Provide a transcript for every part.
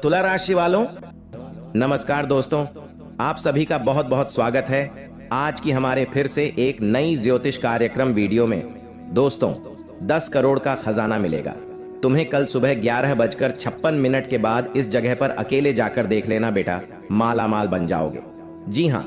तुला राशि वालों, नमस्कार दोस्तों। आप सभी का बहुत बहुत स्वागत है आज की हमारे फिर से एक नई ज्योतिष कार्यक्रम वीडियो में। दोस्तों, 10 करोड़ का खजाना मिलेगा। तुम्हें कल सुबह 11:56 के बाद इस जगह पर अकेले जाकर देख लेना बेटा, माला माल बन जाओगे। जी हाँ,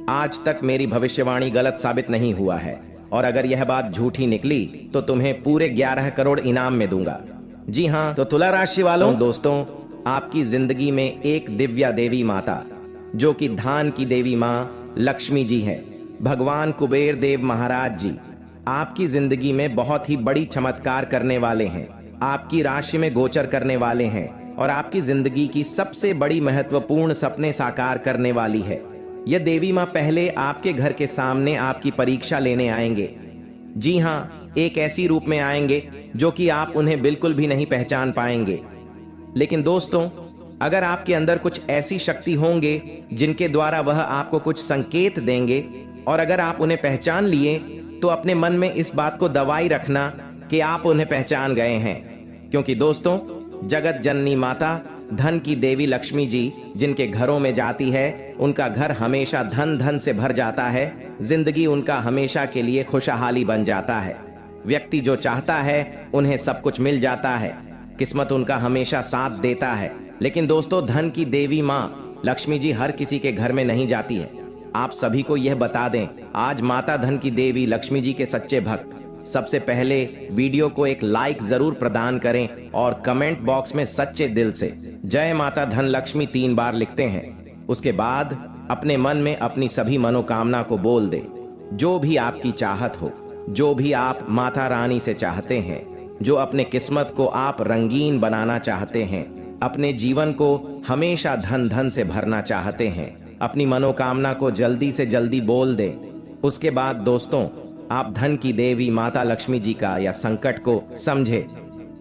आज तक मेरी भविष्यवाणी गलत साबित नहीं हुआ है और अगर यह बात झूठी निकली तो तुम्हें पूरे 11 करोड़ इनाम में दूंगा। जी हाँ, तो तुला राशि वालों, दोस्तों, आपकी जिंदगी में एक दिव्या देवी माता जो कि धान की देवी माँ लक्ष्मी जी है, भगवान कुबेर देव महाराज जी आपकी जिंदगी में बहुत ही बड़ी चमत्कार करने वाले हैं, आपकी राशि में गोचर करने वाले हैं और आपकी जिंदगी की सबसे बड़ी महत्वपूर्ण सपने साकार करने वाली है। यह देवी माँ पहले आपके घर के सामने आपकी परीक्षा लेने आएंगे। जी हाँ, एक ऐसी रूप में आएंगे जो कि आप उन्हें बिल्कुल भी नहीं पहचान पाएंगे। लेकिन दोस्तों, अगर आपके अंदर कुछ ऐसी शक्ति होंगे जिनके द्वारा वह आपको कुछ संकेत देंगे और अगर आप उन्हें पहचान लिए तो अपने मन में इस बात को दबाए रखना कि आप उन्हें पहचान गए हैं, क्योंकि दोस्तों, जगत जननी माता धन की देवी लक्ष्मी जी जिनके घरों में जाती है, उनका घर हमेशा धन धन से भर जाता है, जिंदगी उनका हमेशा के लिए खुशहाली बन जाता है। व्यक्ति जो चाहता है उन्हें सब कुछ मिल जाता है, किस्मत उनका हमेशा साथ देता है। लेकिन दोस्तों, धन की देवी माँ लक्ष्मी जी हर किसी के घर में नहीं जाती है। आप सभी को यह बता दें, आज माता धन की देवी लक्ष्मी जी के सच्चे भक्त सबसे पहले वीडियो को एक लाइक जरूर प्रदान करें और कमेंट बॉक्स में सच्चे दिल से जय माता धन लक्ष्मी 3 बार लिखते हैं। उसके बाद अपने मन में अपनी सभी मनोकामना को बोल दे। जो भी आपकी चाहत हो, जो भी आप माता रानी से चाहते हैं, जो अपने किस्मत को आप रंगीन बनाना चाहते हैं, अपने जीवन को हमेशा धन धन से भरना चाहते हैं, अपनी मनोकामना को जल्दी से जल्दी बोल दें। उसके बाद दोस्तों, आप धन की देवी माता लक्ष्मी जी का या संकट को समझे।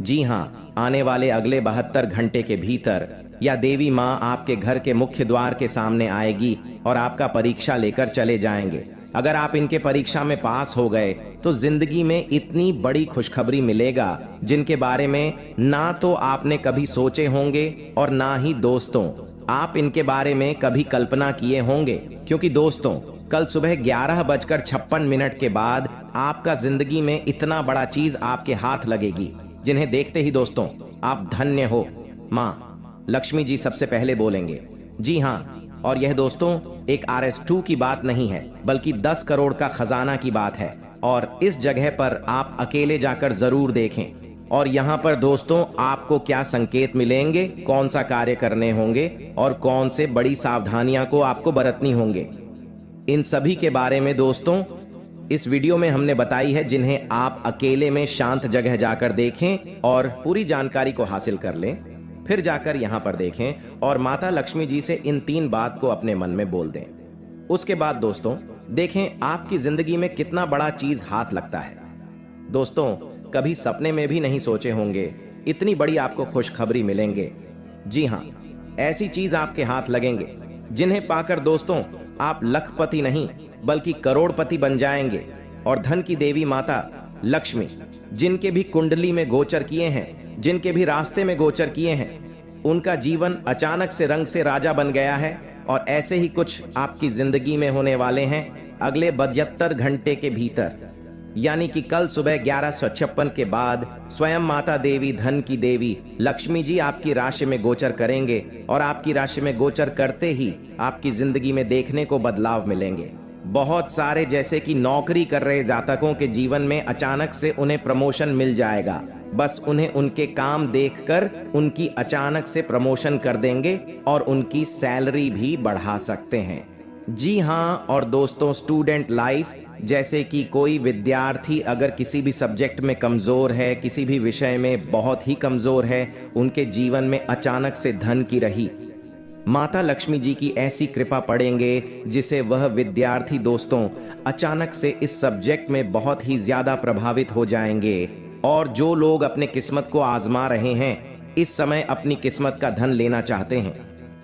जी हाँ, आने वाले अगले 72 घंटे के भीतर या देवी माँ आपके घर के मुख्य द्वार के सामने आएगी और आपका परीक्षा लेकर चले जाएंगे। अगर आप इनके परीक्षा में पास हो गए तो जिंदगी में इतनी बड़ी खुशखबरी मिलेगा जिनके बारे में ना तो आपने कभी सोचे होंगे और ना ही दोस्तों आप इनके बारे में कभी कल्पना किए होंगे। क्योंकि दोस्तों, कल सुबह 11:56 के बाद आपका जिंदगी में इतना बड़ा चीज आपके हाथ लगेगी जिन्हें देखते ही दोस्तों आप धन्य हो। माँ लक्ष्मी जी सबसे पहले बोलेंगे। जी हाँ, और यह दोस्तों एक RS2 की बात नहीं है बल्कि 10 करोड़ का खजाना की बात है और इस जगह पर आप अकेले जाकर जरूर देखें। और यहाँ पर दोस्तों आपको क्या संकेत मिलेंगे, कौन सा कार्य करने होंगे और कौन से बड़ी सावधानियां को आपको बरतनी होंगे, इन सभी के बारे में दोस्तों इस वीडियो में हमने बताई है, जिन्हें आप अकेले में शांत जगह जाकर देखें और पूरी जानकारी को हासिल कर लें। फिर जाकर यहाँ पर देखें और माता लक्ष्मी जी से इन 3 बात को अपने मन में बोल दें। उसके बाद दोस्तों देखें आपकी जिंदगी में कितना बड़ा चीज हाथ लगता है। दोस्तों, कभी सपने में भी नहीं सोचे होंगे इतनी बड़ी आपको खुशखबरी मिलेंगे। जी हाँ, ऐसी चीज आपके हाथ लगेंगे जिन्हें पाकर दोस्तों आप लखपति नहीं बल्कि करोड़पति बन जाएंगे। और धन की देवी माता लक्ष्मी जिनके भी कुंडली में गोचर किए हैं, जिनके भी रास्ते में गोचर किए हैं, उनका जीवन अचानक से रंग से राजा बन गया है और ऐसे ही कुछ आपकी जिंदगी में होने वाले हैं अगले 72 घंटे के भीतर। यानी कि कल सुबह 11:56 के बाद स्वयं माता देवी धन की देवी लक्ष्मी जी आपकी राशि में गोचर करेंगे और आपकी राशि में गोचर करते ही आपकी जिंदगी में देखने को बदलाव मिलेंगे। बहुत सारे जैसे कि नौकरी कर रहे जातकों के जीवन में अचानक से उन्हें प्रमोशन मिल जाएगा। बस उन्हें उनके काम देखकर उनकी अचानक से प्रमोशन कर देंगे और उनकी सैलरी भी बढ़ा सकते हैं। जी हाँ, और दोस्तों स्टूडेंट लाइफ, जैसे कि कोई विद्यार्थी अगर किसी भी सब्जेक्ट में कमजोर है, किसी भी विषय में बहुत ही कमजोर है, उनके जीवन में अचानक से धन की रही माता लक्ष्मी जी की ऐसी कृपा पड़ेंगे जिसे वह विद्यार्थी दोस्तों अचानक से इस सब्जेक्ट में बहुत ही ज्यादा प्रभावित हो जाएंगे। और जो लोग अपने किस्मत को आजमा रहे हैं, इस समय अपनी किस्मत का धन लेना चाहते हैं,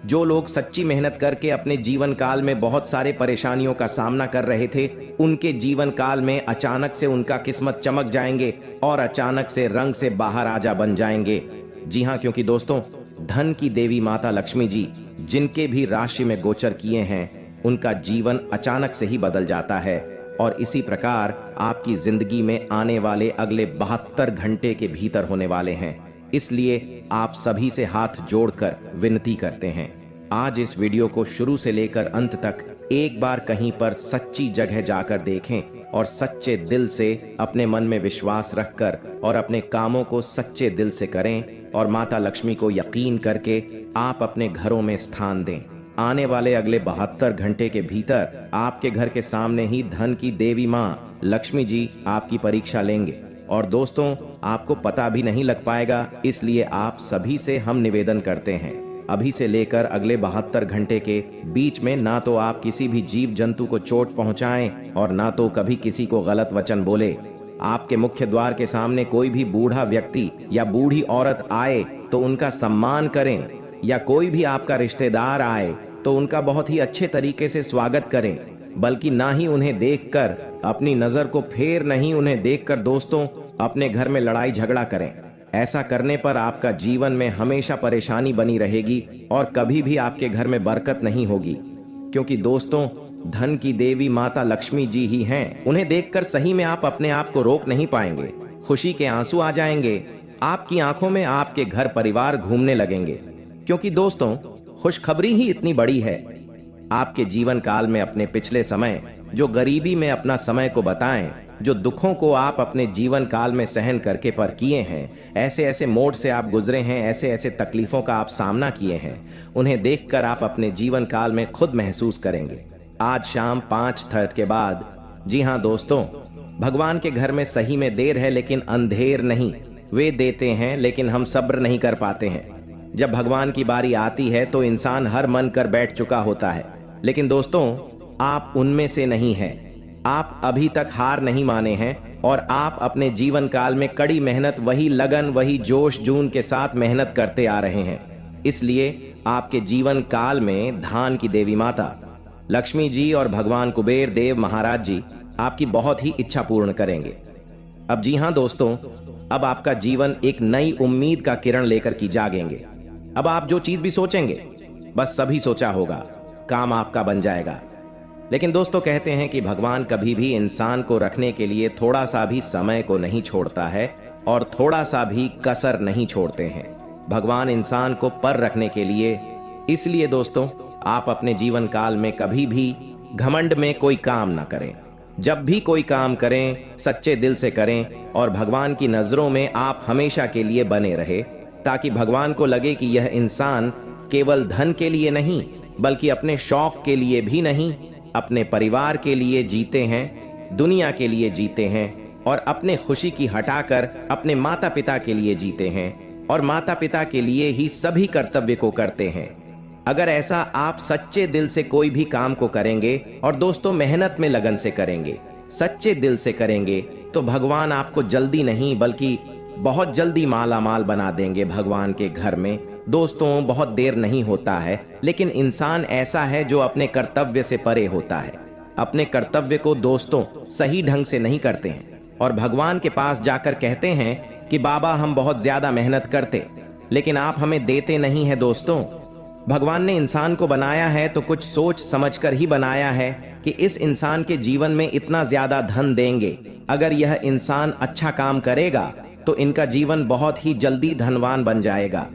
जो लोग सच्ची मेहनत करके अपने जीवन काल में बहुत सारे परेशानियों का सामना कर रहे थे, उनके जीवन काल में अचानक से उनका किस्मत चमक जाएंगे और अचानक से रंग से बाहर राजा बन जाएंगे। जी हाँ, क्योंकि दोस्तों धन की देवी माता लक्ष्मी जी जिनके भी राशि में गोचर किए हैं उनका जीवन अचानक से ही बदल जाता है और इसी प्रकार आपकी जिंदगी में आने वाले अगले 72 घंटे के भीतर होने वाले हैं। इसलिए आप सभी से हाथ जोड़कर विनती करते हैं, आज इस वीडियो को शुरू से लेकर अंत तक एक बार कहीं पर सच्ची जगह जाकर देखें और सच्चे दिल से अपने मन में विश्वास रखकर और अपने कामों को सच्चे दिल से करें और माता लक्ष्मी को यकीन करके आप अपने घरों में स्थान दें। आने वाले अगले 72 घंटे के भीतर आपके घर के सामने ही धन की देवी माँ लक्ष्मी जी आपकी परीक्षा लेंगे और दोस्तों आपको पता भी नहीं लग पाएगा। इसलिए आप सभी से हम निवेदन करते हैं, अभी से लेकर अगले 72 घंटे के बीच में ना तो आप किसी भी जीव जंतु को चोट पहुंचाएं और ना तो कभी किसी को गलत वचन बोले। आपके मुख्य द्वार के सामने कोई भी बूढ़ा व्यक्ति या बूढ़ी औरत आए तो उनका सम्मान करें, या कोई भी आपका रिश्तेदार आए तो उनका बहुत ही अच्छे तरीके से स्वागत करें, बल्कि ना ही उन्हें देखकर अपनी नजर को फेर नहीं उन्हें देखकर दोस्तों अपने घर में लड़ाई झगड़ा करें। ऐसा करने पर आपका जीवन में हमेशा परेशानी बनी रहेगी और कभी भी आपके घर में बरकत नहीं होगी, क्योंकि दोस्तों धन की देवी माता लक्ष्मी जी ही हैं। उन्हें देखकर सही में आप अपने आप को रोक नहीं पाएंगे, खुशी के आंसू आ जाएंगे, आपकी आंखों में आपके घर परिवार घूमने लगेंगे, क्योंकि दोस्तों खुशखबरी ही इतनी बड़ी है। आपके जीवन काल में अपने पिछले समय जो गरीबी में अपना समय को बताएं, जो दुखों को आप अपने जीवन काल में सहन करके पर किए हैं, ऐसे ऐसे मोड़ से आप गुजरे हैं, ऐसे ऐसे तकलीफों का आप सामना किए हैं, उन्हें देखकर आप अपने जीवन काल में खुद महसूस करेंगे। आज शाम 5:30 के बाद, जी हाँ दोस्तों, भगवान के घर में सही में देर है लेकिन अंधेर नहीं। वे देते हैं लेकिन हम सब्र नहीं कर पाते हैं। जब भगवान की बारी आती है तो इंसान हर मन कर बैठ चुका होता है, लेकिन दोस्तों आप उनमें से नहीं हैं। आप अभी तक हार नहीं माने हैं और आप अपने जीवन काल में कड़ी मेहनत, वही लगन, वही जोश जून के साथ मेहनत करते आ रहे हैं। इसलिए आपके जीवन काल में धान की देवी माता लक्ष्मी जी और भगवान कुबेर देव महाराज जी आपकी बहुत ही इच्छा पूर्ण करेंगे। अब जी हाँ दोस्तों, अब आपका जीवन एक नई उम्मीद का किरण लेकर की जागेंगे। अब आप जो चीज भी सोचेंगे, बस सभी सोचा होगा, काम आपका बन जाएगा। लेकिन दोस्तों कहते हैं कि भगवान कभी भी इंसान को रखने के लिए थोड़ा सा भी समय को नहीं छोड़ता है और थोड़ा सा भी कसर नहीं छोड़ते हैं। भगवान इंसान को पर रखने के लिए। इसलिए दोस्तों आप अपने जीवन काल में कभी भी घमंड में कोई काम ना करें। जब भी कोई काम करें सच्चे दिल से करें और भगवान की नजरों में आप हमेशा के लिए बने रहे, ताकि भगवान को लगे कि यह इंसान केवल धन के लिए नहीं बल्कि अपने शौक के लिए भी नहीं, अपने परिवार के लिए जीते हैं, दुनिया के लिए जीते हैं और अपने खुशी की हटाकर अपने माता पिता के लिए जीते हैं और माता पिता के लिए ही सभी कर्तव्य को करते हैं। अगर ऐसा आप सच्चे दिल से कोई भी काम को करेंगे और दोस्तों मेहनत में लगन से करेंगे, सच्चे दिल से करेंगे, तो भगवान आपको जल्दी नहीं बल्कि बहुत जल्दी माला माल बना देंगे भगवान के घर में। दोस्तों बहुत देर नहीं होता है, लेकिन इंसान ऐसा है जो अपने कर्तव्य से परे होता है। अपने कर्तव्य को दोस्तों सही ढंग से नहीं करते हैं और भगवान के पास जाकर कहते हैं कि बाबा हम बहुत ज्यादा मेहनत करते, लेकिन आप हमें देते नहीं है। दोस्तों भगवान ने इंसान को बनाया है तो कुछ सोच समझकर ही बनाया है कि इस इंसान के जीवन में इतना ज्यादा धन देंगे। अगर यह इंसान अच्छा काम करेगा तो इनका जीवन बहुत ही जल्दी धनवान बन जाएगा।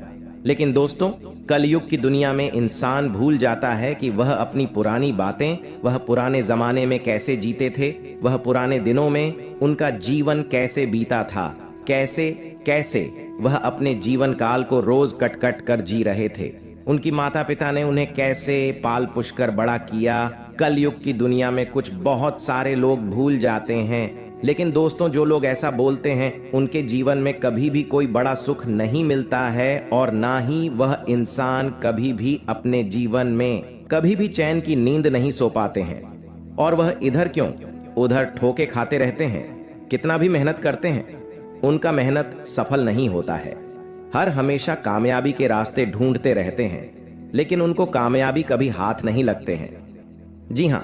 लेकिन दोस्तों कलयुग की दुनिया में इंसान भूल जाता है कि वह अपनी पुरानी बातें, वह पुराने जमाने में कैसे जीते थे, वह पुराने दिनों में उनका जीवन कैसे बीता था, कैसे कैसे वह अपने जीवन काल को रोज कट कट कर जी रहे थे। उनकी माता पिता ने उन्हें कैसे पाल पुष कर बड़ा किया। कलयुग की दुनिया में कुछ बहुत सारे लोग भूल जाते हैं, लेकिन दोस्तों जो लोग ऐसा बोलते हैं उनके जीवन में कभी भी कोई बड़ा सुख नहीं मिलता है और ना ही वह इंसान कभी भी अपने जीवन में कभी भी चैन की नींद नहीं सो पाते हैं। और वह इधर क्यों उधर ठोके खाते रहते हैं, कितना भी मेहनत करते हैं उनका मेहनत सफल नहीं होता है। हर हमेशा कामयाबी के रास्ते ढूंढते रहते हैं, लेकिन उनको कामयाबी कभी हाथ नहीं लगते हैं। जी हाँ,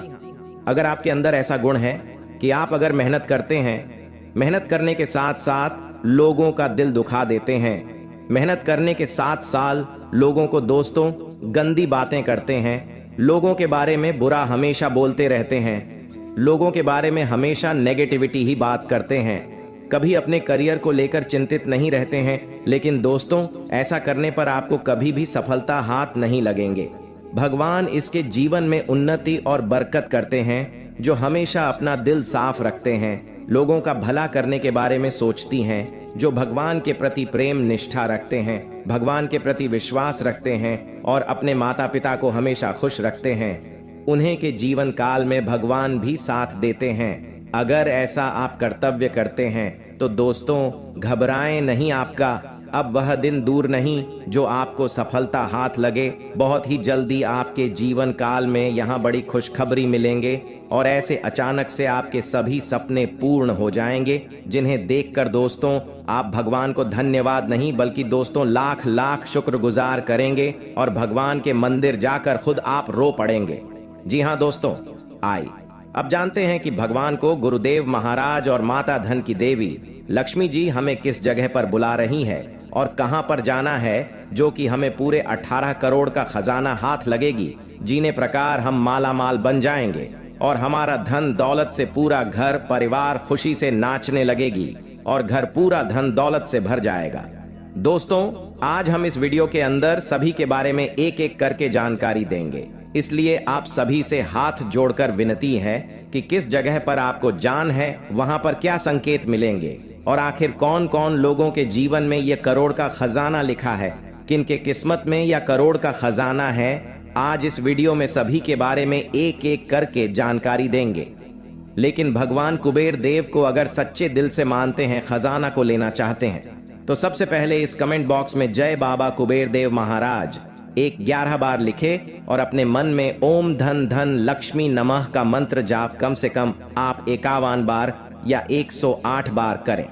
अगर आपके अंदर ऐसा गुण है कि आप अगर मेहनत करते हैं, मेहनत करने के साथ साथ लोगों का दिल दुखा देते हैं, मेहनत करने के 7 साल लोगों को दोस्तों गंदी बातें करते हैं, लोगों के बारे में बुरा हमेशा बोलते रहते हैं, लोगों के बारे में हमेशा नेगेटिविटी ही बात करते हैं, कभी अपने करियर को लेकर चिंतित नहीं रहते हैं। लेकिन दोस्तों ऐसा करने पर आपको कभी भी सफलता हाथ नहीं लगेंगे। भगवान इसके जीवन में उन्नति और बरकत करते हैं जो हमेशा अपना दिल साफ रखते हैं, लोगों का भला करने के बारे में सोचती हैं, जो भगवान के प्रति प्रेम निष्ठा रखते हैं, भगवान के प्रति विश्वास रखते हैं और अपने माता पिता को हमेशा खुश रखते हैं। उन्हें के जीवन काल में भगवान भी साथ देते हैं। अगर ऐसा आप कर्तव्य करते हैं तो दोस्तों घबराएं नहीं, आपका अब वह दिन दूर नहीं जो आपको सफलता हाथ लगे। बहुत ही जल्दी आपके जीवन काल में यहाँ बड़ी खुशखबरी मिलेंगे और ऐसे अचानक से आपके सभी सपने पूर्ण हो जाएंगे, जिन्हें देखकर दोस्तों आप भगवान को धन्यवाद नहीं बल्कि दोस्तों लाख लाख शुक्रगुजार करेंगे और भगवान के मंदिर जाकर खुद आप रो पड़ेंगे। जी हाँ दोस्तों, आइए अब जानते हैं कि भगवान को गुरुदेव महाराज और माता धन की देवी लक्ष्मी जी हमें किस जगह पर बुला रही है और कहां पर जाना है, जो कि हमें पूरे 18 करोड़ का खजाना हाथ लगेगी, जीने प्रकार हम माला माल बन जाएंगे और हमारा धन दौलत से पूरा घर परिवार खुशी से नाचने लगेगी और घर पूरा धन दौलत से भर जाएगा। दोस्तों आज हम इस वीडियो के अंदर सभी के बारे में एक एक करके जानकारी देंगे, इसलिए आप सभी से हाथ जोड़कर विनती है कि किस जगह पर आपको जान है, वहां पर क्या संकेत मिलेंगे और आखिर कौन कौन लोगों के जीवन में यह करोड़ का खजाना लिखा है, किन के किस्मत में यह करोड़ का खजाना है। आज इस वीडियो में सभी के बारे में एक एक करके जानकारी देंगे। लेकिन भगवान कुबेर देव को अगर सच्चे दिल से मानते हैं, खजाना को लेना चाहते हैं, तो सबसे पहले इस कमेंट बॉक्स में जय बाबा कुबेर देव महाराज 11 बार लिखे और अपने मन में ओम धन धन लक्ष्मी नमः का मंत्र जाप कम से कम आप 51 बार या 108 बार करें।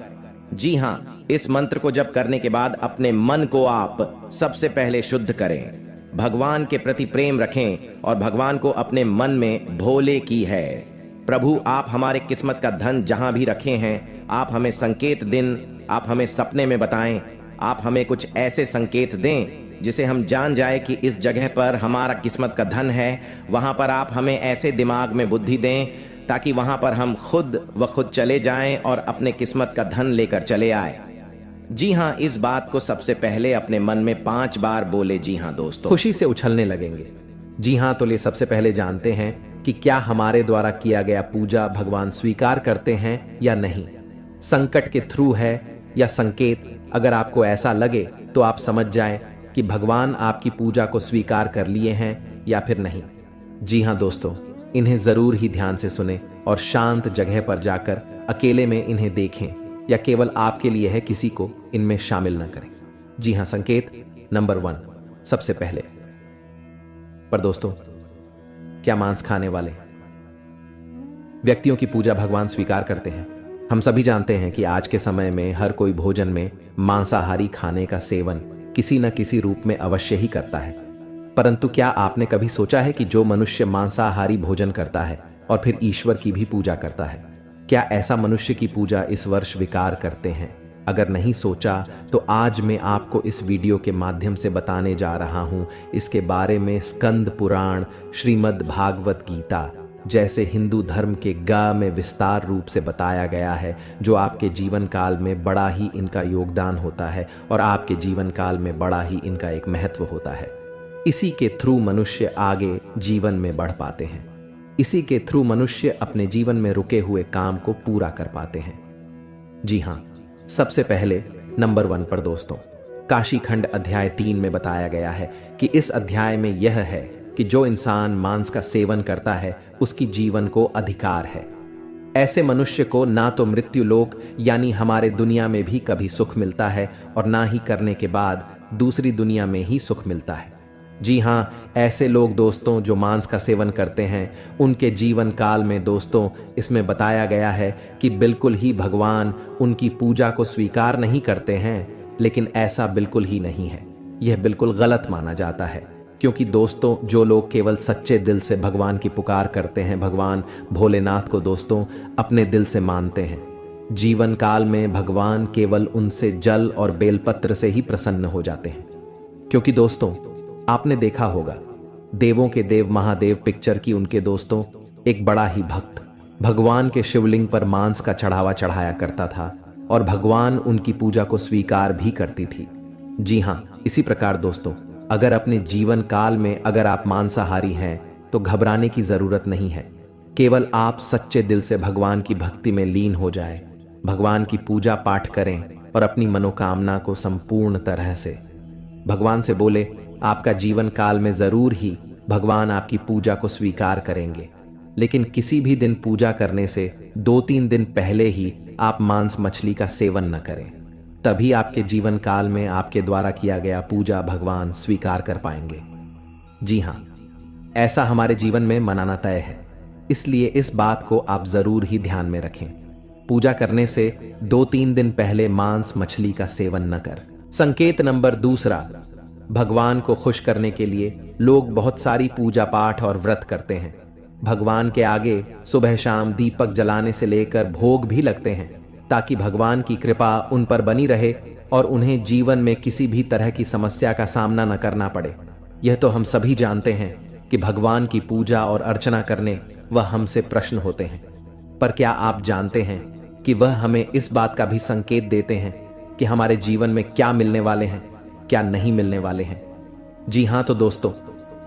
जी हाँ, इस मंत्र को जप करने के बाद अपने मन को आप सबसे पहले शुद्ध करें, भगवान के प्रति प्रेम रखें और भगवान को अपने मन में भोले की है। प्रभु आप हमारे किस्मत का धन जहां भी रखे हैं, आप हमें संकेत दिन, आप हमें सपने में बताएं, आप हमें कुछ ऐसे संकेत दें जिसे हम जान जाए कि इस जगह पर हमारा किस्मत का धन है। वहां पर आप हमें ऐसे दिमाग में बुद्धि दें ताकि वहां पर हम खुद चले जाएं और अपने किस्मत का धन लेकर चले आए। जी हाँ, इस बात को सबसे पहले अपने मन में 5 बार बोले। जी हाँ दोस्तों, खुशी से उछलने लगेंगे। जी हाँ, तो ले सबसे पहले जानते हैं कि क्या हमारे द्वारा किया गया पूजा भगवान स्वीकार करते हैं या नहीं। संकट के थ्रू है या संकेत, अगर आपको ऐसा लगे तो आप समझ जाएं कि भगवान आपकी पूजा को स्वीकार कर लिए हैं या फिर नहीं। जी हाँ दोस्तों, इन्हें जरूर ही ध्यान से सुने और शांत जगह पर जाकर अकेले में इन्हें देखें या केवल आपके लिए है, किसी को इनमें शामिल न करें। जी हाँ, संकेत नंबर 1 सबसे पहले। पर दोस्तों क्या मांस खाने वाले व्यक्तियों की पूजा भगवान स्वीकार करते हैं? हम सभी जानते हैं कि आज के समय में हर कोई भोजन में मांसाहारी खाने का सेवन किसी न किसी रूप में अवश्य ही करता है। परंतु क्या आपने कभी सोचा है कि जो मनुष्य मांसाहारी भोजन करता है और फिर ईश्वर की भी पूजा करता है, क्या ऐसा मनुष्य की पूजा इस वर्ष स्वीकार करते हैं? अगर नहीं सोचा तो आज मैं आपको इस वीडियो के माध्यम से बताने जा रहा हूं इसके बारे में। स्कंद पुराण, श्रीमद् भागवत गीता जैसे हिंदू धर्म के गा में विस्तार रूप से बताया गया है, जो आपके जीवन काल में बड़ा ही इनका योगदान होता है और आपके जीवन काल में बड़ा ही इनका एक महत्व होता है। इसी के थ्रू मनुष्य आगे जीवन में बढ़ पाते हैं, इसी के थ्रू मनुष्य अपने जीवन में रुके हुए काम को पूरा कर पाते हैं। जी हाँ, सबसे पहले नंबर 1 पर दोस्तों, काशी खंड अध्याय 3 में बताया गया है कि इस अध्याय में यह है कि जो इंसान मांस का सेवन करता है उसकी जीवन को अधिकार है। ऐसे मनुष्य को ना तो मृत्यु लोक यानी हमारे दुनिया में भी कभी सुख मिलता है और ना ही करने के बाद दूसरी दुनिया में ही सुख मिलता है। जी हाँ, ऐसे लोग दोस्तों जो मांस का सेवन करते हैं, उनके जीवन काल में दोस्तों इसमें बताया गया है कि बिल्कुल ही भगवान उनकी पूजा को स्वीकार नहीं करते हैं। लेकिन ऐसा बिल्कुल ही नहीं है, यह बिल्कुल गलत माना जाता है। क्योंकि दोस्तों जो लोग केवल सच्चे दिल से भगवान की पुकार करते हैं, भगवान भोलेनाथ को दोस्तों अपने दिल से मानते हैं, जीवन काल में भगवान केवल उनसे जल और बेलपत्र से ही प्रसन्न हो जाते हैं। क्योंकि दोस्तों, आपने देखा होगा, देवों के देव महादेव पिक्चर की उनके दोस्तों एक बड़ा ही भक्त भगवान के शिवलिंग पर मांस का चढ़ावा चढ़ाया करता था और भगवान उनकी पूजा को स्वीकार भी करती थी। जी हाँ, इसी प्रकार दोस्तों, अगर अपने जीवन काल में अगर आप मांसाहारी हैं तो घबराने की जरूरत नहीं है। केवल आप सच्चे दिल से भगवान की भक्ति में लीन हो जाए, भगवान की पूजा पाठ करें और अपनी मनोकामना को संपूर्ण तरह से भगवान से बोले, आपका जीवन काल में जरूर ही भगवान आपकी पूजा को स्वीकार करेंगे। लेकिन किसी भी दिन पूजा करने से 2-3 दिन पहले ही आप मांस मछली का सेवन न करें, तभी आपके जीवन काल में आपके द्वारा किया गया पूजा भगवान स्वीकार कर पाएंगे। जी हाँ, ऐसा हमारे जीवन में मनाना तय है, इसलिए इस बात को आप जरूर ही ध्यान में रखें। पूजा करने से 2-3 दिन पहले मांस मछली का सेवन न कर। संकेत नंबर 2, भगवान को खुश करने के लिए लोग बहुत सारी पूजा पाठ और व्रत करते हैं। भगवान के आगे सुबह शाम दीपक जलाने से लेकर भोग भी लगते हैं, ताकि भगवान की कृपा उन पर बनी रहे और उन्हें जीवन में किसी भी तरह की समस्या का सामना न करना पड़े। यह तो हम सभी जानते हैं कि भगवान की पूजा और अर्चना करने वह हमसे प्रश्न होते हैं, पर क्या आप जानते हैं कि वह हमें इस बात का भी संकेत देते हैं कि हमारे जीवन में क्या मिलने वाले हैं, क्या नहीं मिलने वाले हैं। जी हाँ, तो दोस्तों,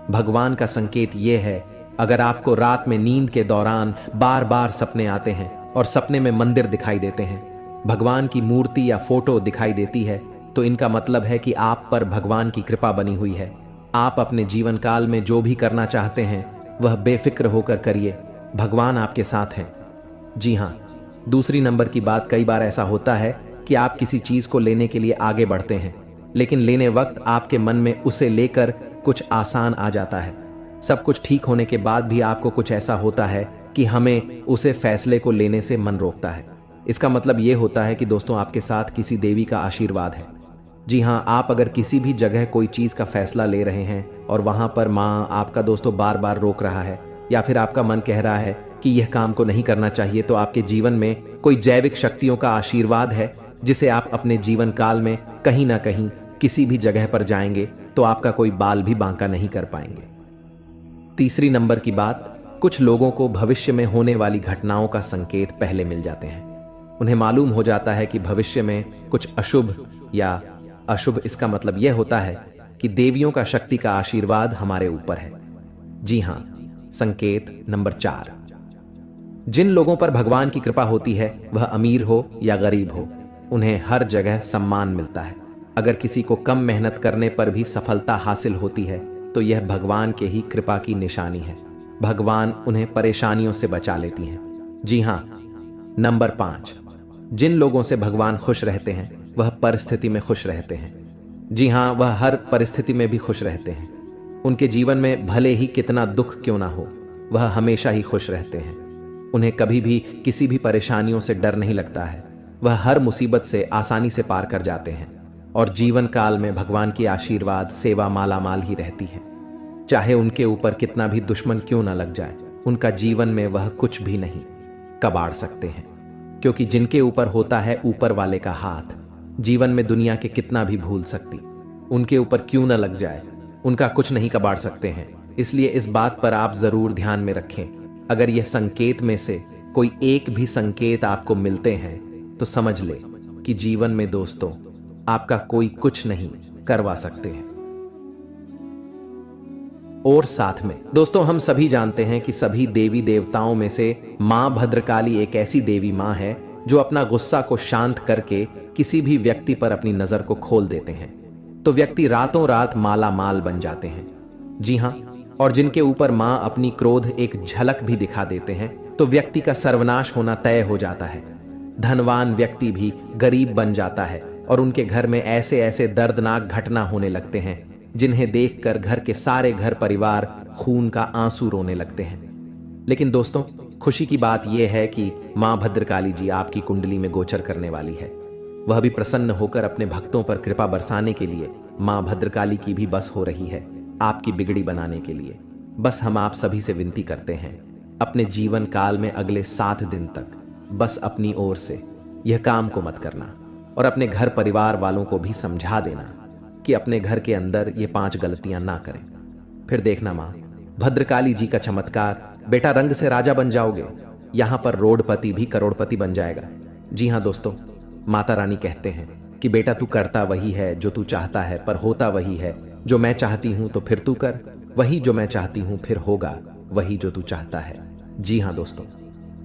भगवान का संकेत यह है, अगर आपको रात में नींद के दौरान बार बार सपने आते हैं और सपने में मंदिर दिखाई देते हैं, भगवान की मूर्ति या फोटो दिखाई देती है, तो इनका मतलब है कि आप पर भगवान की कृपा बनी हुई है। आप अपने जीवन काल में जो भी करना चाहते हैं वह बेफिक्र होकर करिए, भगवान आपके साथ हैं। जी हाँ, दूसरी नंबर की बात, कई बार ऐसा होता है कि आप किसी चीज को लेने के लिए आगे बढ़ते हैं, लेकिन लेने वक्त आपके मन में उसे लेकर कुछ आसान आ जाता है। सब कुछ ठीक होने के बाद भी आपको कुछ ऐसा होता है कि हमें उसे फैसले को लेने से मन रोकता है। इसका मतलब यह होता है कि दोस्तों, आपके साथ किसी देवी का आशीर्वाद है। जी हाँ, आप अगर किसी भी जगह कोई चीज का फैसला ले रहे हैं और वहां पर माँ आपका दोस्तों बार बार रोक रहा है, या फिर आपका मन कह रहा है कि यह काम को नहीं करना चाहिए, तो आपके जीवन में कोई जैविक शक्तियों का आशीर्वाद है, जिसे आप अपने जीवन काल में कहीं ना कहीं किसी भी जगह पर जाएंगे तो आपका कोई बाल भी बांका नहीं कर पाएंगे। तीसरी नंबर की बात, कुछ लोगों को भविष्य में होने वाली घटनाओं का संकेत पहले मिल जाते हैं। उन्हें मालूम हो जाता है कि भविष्य में कुछ अशुभ या अशुभ, इसका मतलब यह होता है कि देवियों का शक्ति का आशीर्वाद हमारे ऊपर है। जी हाँ, संकेत नंबर 4, जिन लोगों पर भगवान की कृपा होती है, वह अमीर हो या गरीब हो, उन्हें हर जगह सम्मान मिलता है। अगर किसी को कम मेहनत करने पर भी सफलता हासिल होती है तो यह भगवान के ही कृपा की निशानी है। भगवान उन्हें परेशानियों से बचा लेती हैं। जी हाँ, नंबर 5, जिन लोगों से भगवान खुश रहते हैं वह परिस्थिति में खुश रहते हैं। जी हाँ, वह हर परिस्थिति में भी खुश रहते हैं। उनके जीवन में भले ही कितना दुख क्यों ना हो, वह हमेशा ही खुश रहते हैं। उन्हें कभी भी किसी भी परेशानियों से डर नहीं लगता है। वह हर मुसीबत से आसानी से पार कर जाते हैं और जीवन काल में भगवान की आशीर्वाद सेवा मालामाल ही रहती है। चाहे उनके ऊपर कितना भी दुश्मन क्यों ना लग जाए, उनका जीवन में वह कुछ भी नहीं कबाड़ सकते हैं, क्योंकि जिनके ऊपर होता है ऊपर वाले का हाथ, जीवन में दुनिया के कितना भी भूल सकती, उनके ऊपर क्यों ना लग जाए, उनका कुछ नहीं कबाड़ सकते हैं। इसलिए इस बात पर आप जरूर ध्यान में रखें। अगर यह संकेत में से कोई एक भी संकेत आपको मिलते हैं तो समझ ले कि जीवन में दोस्तों आपका कोई कुछ नहीं करवा सकते हैं। और साथ में दोस्तों, हम सभी जानते हैं कि सभी देवी देवताओं में से मां भद्रकाली एक ऐसी देवी मां है जो अपना गुस्सा को शांत करके किसी भी व्यक्ति पर अपनी नजर को खोल देते हैं तो व्यक्ति रातों रात माला माल बन जाते हैं। जी हाँ, और जिनके ऊपर मां अपनी क्रोध एक झलक भी दिखा देते हैं तो व्यक्ति का सर्वनाश होना तय हो जाता है। धनवान व्यक्ति भी गरीब बन जाता है और उनके घर में ऐसे ऐसे दर्दनाक घटना होने लगते हैं जिन्हें देखकर घर के सारे घर परिवार खून का आंसू रोने लगते हैं। लेकिन दोस्तों, खुशी की बात यह है कि मां भद्रकाली जी आपकी कुंडली में गोचर करने वाली है। वह भी प्रसन्न होकर अपने भक्तों पर कृपा बरसाने के लिए मां भद्रकाली की भी बस हो रही है आपकी बिगड़ी बनाने के लिए। बस हम आप सभी से विनती करते हैं, अपने जीवन काल में अगले 7 दिन तक बस अपनी ओर से यह काम को मत करना और अपने घर परिवार वालों को भी समझा देना कि अपने घर के अंदर ये 5 गलतियां ना करें। फिर देखना मां, भद्रकाली जी का चमत्कार, बेटा रंग से राजा बन जाओगे। यहां पर रोडपति भी करोड़पति बन जाएगा। जी हां दोस्तों, माता रानी कहते हैं कि बेटा तू करता वही है जो तू चाहता है, पर होता वही है जो मैं चाहती हूं, तो फिर तू कर वही जो मैं चाहती हूं, फिर होगा वही जो तू चाहता है। जी हां दोस्तों,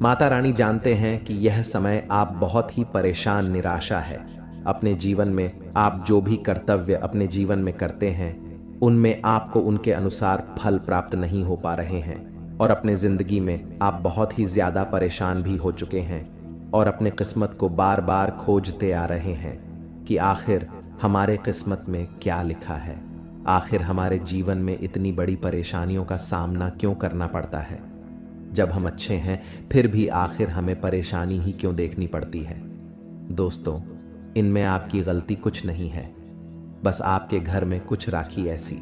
माता रानी जानते हैं कि यह समय आप बहुत ही परेशान, निराशा है। अपने जीवन में आप जो भी कर्तव्य अपने जीवन में करते हैं उनमें आपको उनके अनुसार फल प्राप्त नहीं हो पा रहे हैं और अपने जिंदगी में आप बहुत ही ज्यादा परेशान भी हो चुके हैं और अपने किस्मत को बार बार खोजते आ रहे हैं कि आखिर हमारे किस्मत में क्या लिखा है, आखिर हमारे जीवन में इतनी बड़ी परेशानियों का सामना क्यों करना पड़ता है। जब हम अच्छे हैं फिर भी आखिर हमें परेशानी ही क्यों देखनी पड़ती है। दोस्तों, इनमें आपकी गलती कुछ नहीं है, बस आपके घर में कुछ राखी ऐसी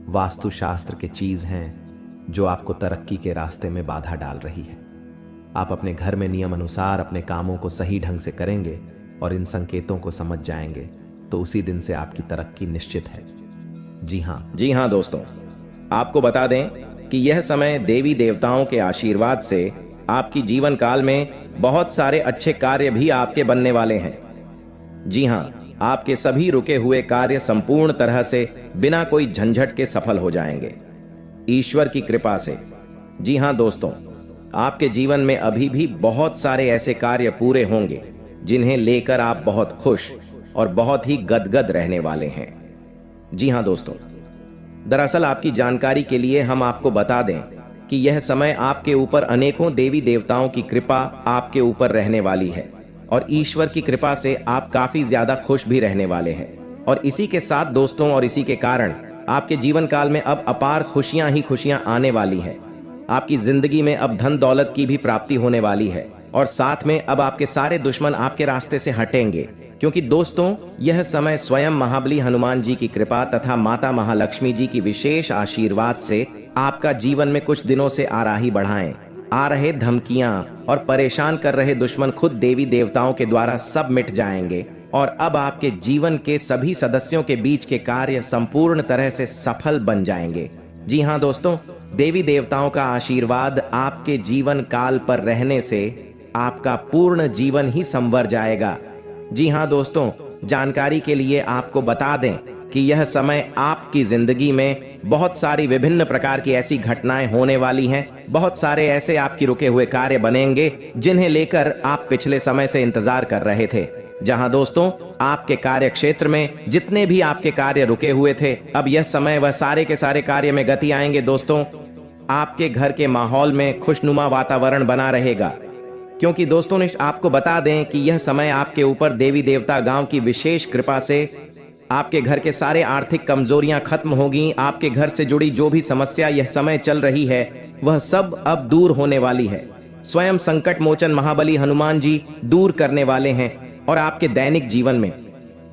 वास्तुशास्त्र के चीज हैं जो आपको तरक्की के रास्ते में बाधा डाल रही है। आप अपने घर में नियम अनुसार अपने कामों को सही ढंग से करेंगे और इन संकेतों को समझ जाएंगे तो उसी दिन से आपकी तरक्की निश्चित है। जी हाँ दोस्तों, आपको बता दें कि यह समय देवी देवताओं के आशीर्वाद से आपकी जीवन काल में बहुत सारे अच्छे कार्य भी आपके बनने वाले हैं। जी हाँ, आपके सभी रुके हुए कार्य संपूर्ण तरह से बिना कोई झंझट के सफल हो जाएंगे ईश्वर की कृपा से। जी हाँ दोस्तों, आपके जीवन में अभी भी बहुत सारे ऐसे कार्य पूरे होंगे जिन्हें लेकर आप बहुत खुश और बहुत ही गदगद रहने वाले हैं। जी हाँ दोस्तों, दरअसल आपकी जानकारी के लिए हम आपको बता दें कि यह समय आपके ऊपर अनेकों देवी देवताओं की कृपा आपके ऊपर रहने वाली है और ईश्वर की कृपा से आप काफी ज्यादा खुश भी रहने वाले हैं। और इसी के साथ दोस्तों, और इसी के कारण आपके जीवन काल में अब अपार खुशियां ही खुशियां आने वाली हैं। आपकी जिंदगी में अब धन दौलत की भी प्राप्ति होने वाली है और साथ में अब आपके सारे दुश्मन आपके रास्ते से हटेंगे, क्योंकि दोस्तों यह समय स्वयं महाबली हनुमान जी की कृपा तथा माता महालक्ष्मी जी की विशेष आशीर्वाद से आपका जीवन में कुछ दिनों से आराही बढ़ाएं। आ रहे धमकियां और परेशान कर रहे दुश्मन खुद देवी देवताओं के द्वारा सब मिट जाएंगे और अब आपके जीवन के सभी सदस्यों के बीच के कार्य संपूर्ण तरह से सफल बन जाएंगे। जी हाँ दोस्तों, देवी देवताओं का आशीर्वाद आपके जीवन काल पर रहने से आपका पूर्ण जीवन ही संवर जाएगा। जी हाँ दोस्तों, जानकारी के लिए आपको बता दें कि यह समय आपकी जिंदगी में बहुत सारी विभिन्न प्रकार की ऐसी घटनाएं होने वाली हैं। बहुत सारे ऐसे आपकी रुके हुए कार्य बनेंगे जिन्हें लेकर आप पिछले समय से इंतजार कर रहे थे। जहां दोस्तों आपके कार्य क्षेत्र में जितने भी आपके कार्य रुके हुए थे, अब यह समय वह सारे के सारे कार्य में गति आएंगे। दोस्तों, आपके घर के माहौल में खुशनुमा वातावरण बना रहेगा, क्योंकि दोस्तों आपको बता दें कि यह समय आपके ऊपर देवी देवता गांव की विशेष कृपा से आपके घर के सारे आर्थिक कमजोरियां खत्म होगी। आपके घर से जुड़ी जो भी समस्या यह समय चल रही है वह सब अब दूर होने वाली है। स्वयं संकट मोचन महाबली हनुमान जी दूर करने वाले हैं और आपके दैनिक जीवन में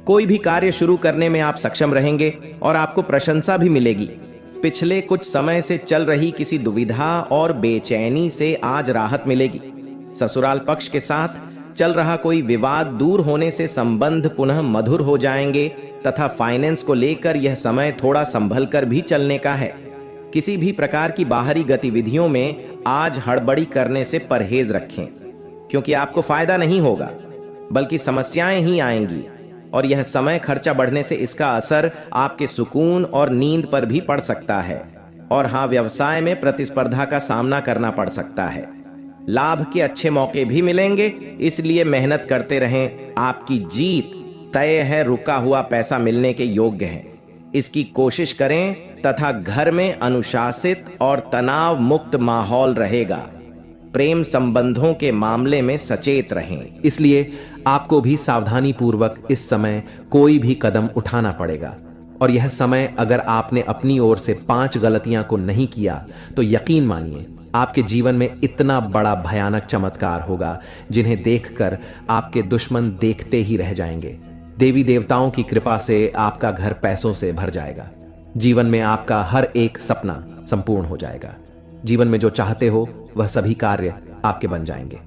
कोई भी कार्य शुरू करने में आप सक्षम रहेंगे और आपको प्रशंसा भी मिलेगी। पिछले कुछ समय से चल रही किसी दुविधा और बेचैनी से आज राहत मिलेगी। ससुराल पक्ष के साथ चल रहा कोई विवाद दूर होने से संबंध पुनः मधुर हो जाएंगे तथा फाइनेंस को लेकर यह समय थोड़ा संभल कर भी चलने का है। किसी भी प्रकार की बाहरी गतिविधियों में आज हड़बड़ी करने से परहेज रखें, क्योंकि आपको फायदा नहीं होगा बल्कि समस्याएं ही आएंगी और यह समय खर्चा बढ़ने से इसका असर आपके सुकून और नींद पर भी पड़ सकता है। और हाँ, व्यवसाय में प्रतिस्पर्धा का सामना करना पड़ सकता है। लाभ के अच्छे मौके भी मिलेंगे, इसलिए मेहनत करते रहें। आपकी जीत तय है, रुका हुआ पैसा मिलने के योग्य है, इसकी कोशिश करें तथा घर में अनुशासित और तनाव मुक्त माहौल रहेगा। प्रेम संबंधों के मामले में सचेत रहें। इसलिए आपको भी सावधानी पूर्वक इस समय कोई भी कदम उठाना पड़ेगा और यह समय अगर आपने अपनी ओर से 5 गलतियां को नहीं किया तो यकीन मानिए आपके जीवन में इतना बड़ा भयानक चमत्कार होगा जिन्हें देखकर आपके दुश्मन देखते ही रह जाएंगे। देवी देवताओं की कृपा से आपका घर पैसों से भर जाएगा। जीवन में आपका हर एक सपना संपूर्ण हो जाएगा। जीवन में जो चाहते हो वह सभी कार्य आपके बन जाएंगे।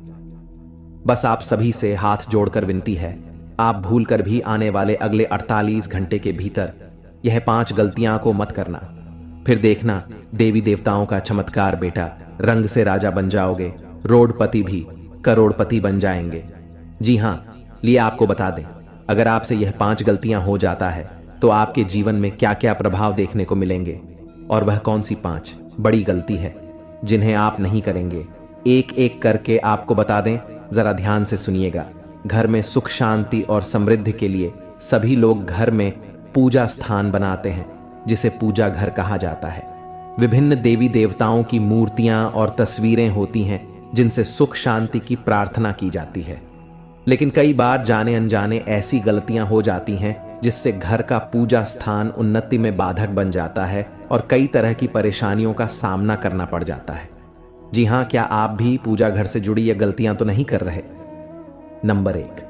बस आप सभी से हाथ जोड़कर विनती है, आप भूलकर भी आने वाले अगले 48 घंटे के भीतर यह 5 गलतियां को मत करना। फिर देखना देवी देवताओं का चमत्कार बेटा, रंग से राजा बन जाओगे, रोडपति भी करोड़पति बन जाएंगे। जी हां, लिए आपको बता दें, अगर आपसे यह 5 गलतियां हो जाता है तो आपके जीवन में क्या क्या प्रभाव देखने को मिलेंगे, और वह कौन सी 5 बड़ी गलती है जिन्हें आप नहीं करेंगे, एक एक करके आपको बता दें। जरा ध्यान से सुनिएगा। घर में सुख शांति और समृद्धि के लिए सभी लोग घर में पूजा स्थान बनाते हैं, जिसे पूजा घर कहा जाता है। विभिन्न देवी देवताओं की मूर्तियां और तस्वीरें होती हैं जिनसे सुख शांति की प्रार्थना की जाती है। लेकिन कई बार जाने अनजाने ऐसी गलतियां हो जाती हैं जिससे घर का पूजा स्थान उन्नति में बाधक बन जाता है और कई तरह की परेशानियों का सामना करना पड़ जाता है। जी हां, क्या आप भी पूजा घर से जुड़ी ये गलतियां तो नहीं कर रहे? नंबर 1,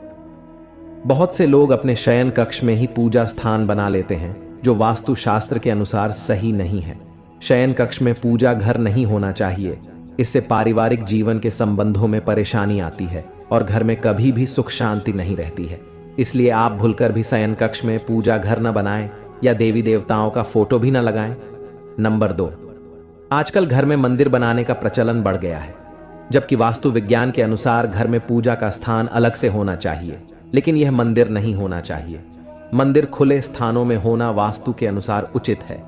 बहुत से लोग अपने शयन कक्ष में ही पूजा स्थान बना लेते हैं, जो वास्तु शास्त्र के अनुसार सही नहीं है। शयन कक्ष में पूजा घर नहीं होना चाहिए। इससे पारिवारिक जीवन के संबंधों में परेशानी आती है और घर में कभी भी सुख शांति नहीं रहती है। इसलिए आप भूलकर भी शयन कक्ष में पूजा घर न बनाएं या देवी देवताओं का फोटो भी न लगाएं। नंबर 2, आजकल घर में मंदिर बनाने का प्रचलन बढ़ गया है, जबकि वास्तु विज्ञान के अनुसार घर में पूजा का स्थान अलग से होना चाहिए, लेकिन यह मंदिर नहीं होना चाहिए। मंदिर खुले स्थानों में होना वास्तु के अनुसार उचित है।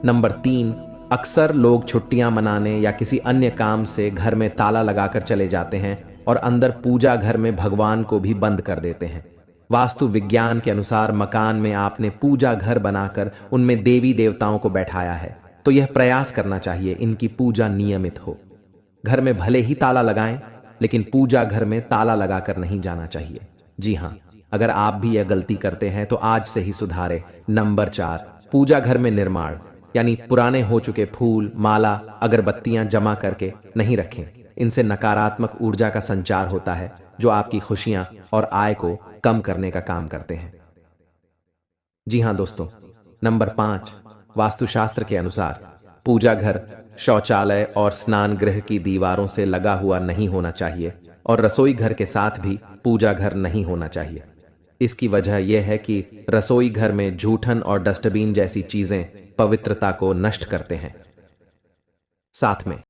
नंबर 3, अक्सर लोग छुट्टियां मनाने या किसी अन्य काम से घर में ताला लगाकर चले जाते हैं और अंदर पूजा घर में भगवान को भी बंद कर देते हैं। वास्तु विज्ञान के अनुसार मकान में आपने पूजा घर बनाकर उनमें देवी देवताओं को बैठाया है, तो यह प्रयास करना चाहिए इनकी पूजा नियमित हो। घर में भले ही ताला लगाएं, लेकिन पूजा घर में ताला लगाकर नहीं जाना चाहिए। जी हां, अगर आप भी यह गलती करते हैं तो आज से ही सुधारें। नंबर 4, पूजा घर में निर्माण यानी पुराने हो चुके फूल, माला, अगरबत्तियां जमा करके नहीं रखें। इनसे नकारात्मक ऊर्जा का संचार होता है, जो आपकी खुशियां और आय को कम करने का काम करते हैं। जी हां दोस्तों, नंबर 5, वास्तुशास्त्र के अनुसार पूजा घर शौचालय और स्नान गृह की दीवारों से लगा हुआ नहीं होना चाहिए और रसोई घर के साथ भी पूजा घर नहीं होना चाहिए। इसकी वजह यह है कि रसोई घर में जूठन और डस्टबिन जैसी चीजें पवित्रता को नष्ट करते हैं। साथ में